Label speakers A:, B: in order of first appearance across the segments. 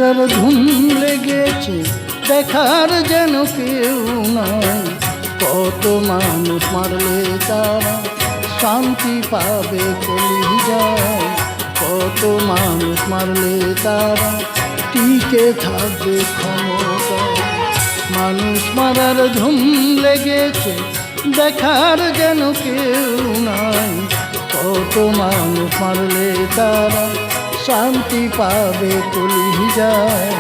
A: মারার ধুম লেগেছে, দেখার যেন কেউ নাই। কত মানুষ মারলে তারা শান্তি পাবে কলিজায়, কত মানুষ মারলে তারা টিকে থাকবে ক্ষমতায়। মানুষ মারার ধুম লেগেছে, দেখার যেন কেউ নাই। কত মানুষ মারলে তারা শান্তি পাবে কলিজায়,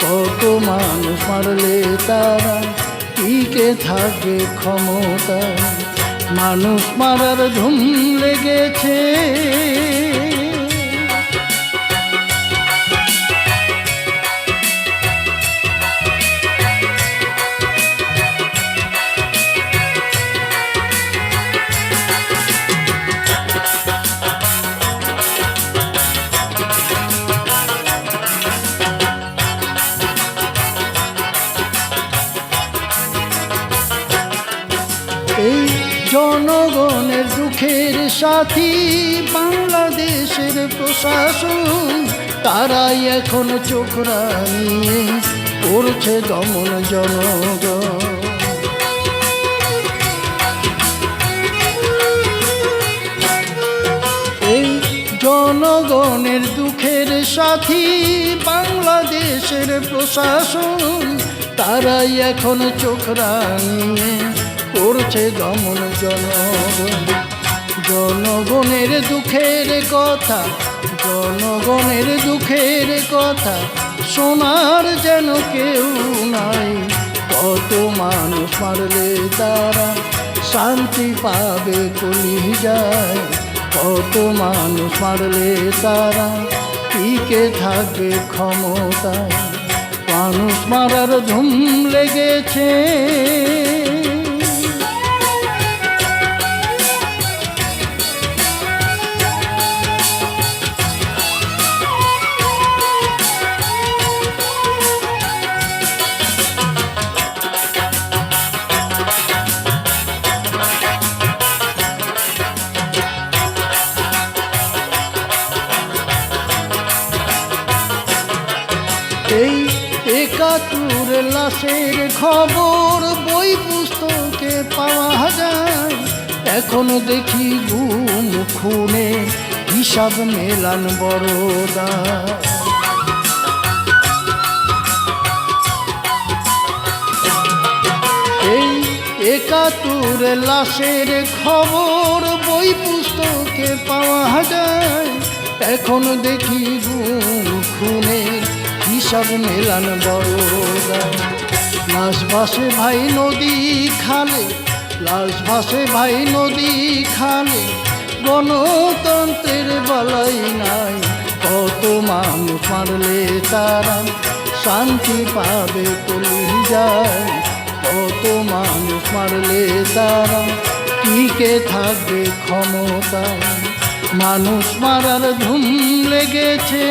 A: কত মানুষ মারলে তারা টিকে থাকবে ক্ষমতায়। মানুষ মারার ধুম লেগেছে। এই জনগণের দুঃখের সাথী বাংলাদেশের প্রশাসন, তারাই এখন চোখ রাঙিয়ে করছে দমন জনগণ। এই জনগণের দুঃখের সাথী বাংলাদেশের প্রশাসন, তারাই এখন চোখ রাঙিয়ে করছে দমন জনগণ। জনগণের দুঃখের কথা, জনগণের দুঃখের কথা শোনার যেন কেউ নাই। কত মানুষ মারলে তারা শান্তি পাবে কলিজায়, কত মানুষ মারলে তারা টিকে থাকবে ক্ষমতায়। মানুষ মারার ধুম লেগেছে। এই ৭১ লাশের খবর বই পুস্তকে পাওয়া যায়, এখন দেখি গুম খুনে হিসাব মেলান বড়দা। এই ৭১ লাশের খবর বই পুস্তকে পাওয়া যায়, এখন দেখি গুম খুনে হিসাব মেলান বড়দা। লাশ ভাসে ভাই নদী খালে, লাশ ভাসে ভাই নদী খালে, গণতন্ত্রের বালাই নাই। কত মানুষ মারলে তারা শান্তি পাবে কলিজায়, কত মানুষ মারলে তারা টিকে থাকবে ক্ষমতায়। মানুষ মারার ধুম লেগেছে।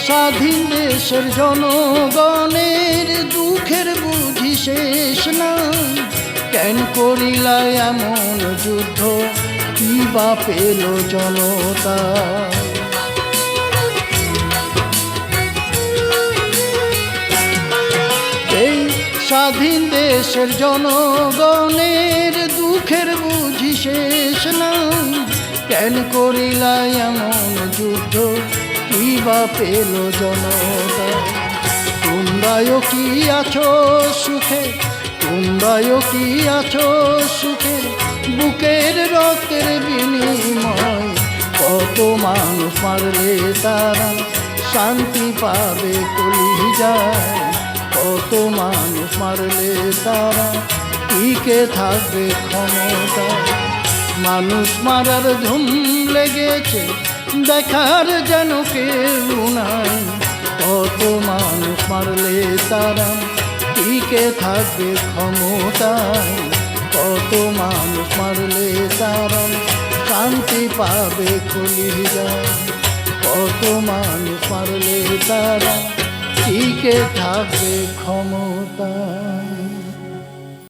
A: স্বাধীন দেশের জনগণের দুঃখের বুঝি শেষ নাই। কেন করিলা এমন যুদ্ধ, কি বা পেল জনতা। এই স্বাধীন দেশের জনগণের দুঃখের বুঝি শেষ নাই। কেন করিলা এমন যুদ্ধ, কি বা পেল জনতা। তোমরাও কি আছো সুখে, তোমরাও কি আছো সুখে, বুকের রক্তের বিনিময়। কত মানুষ মারলে তারা শান্তি পাবে কলিজায়, কত মানুষ মারলে তারা টিকে থাকবে ক্ষমতায়। মানুষ মারার ধুম লেগেছে, দেখার যেন কেউ নাই। কত মানুষ মারলে তারা টিকে টিকে থাকবে ক্ষমতায়? কত মানুষ মারলে তারা শান্তি পাবে কলিজায়? কত মানুষ মারলে তারা টিকে থাকবে ক্ষমতায়?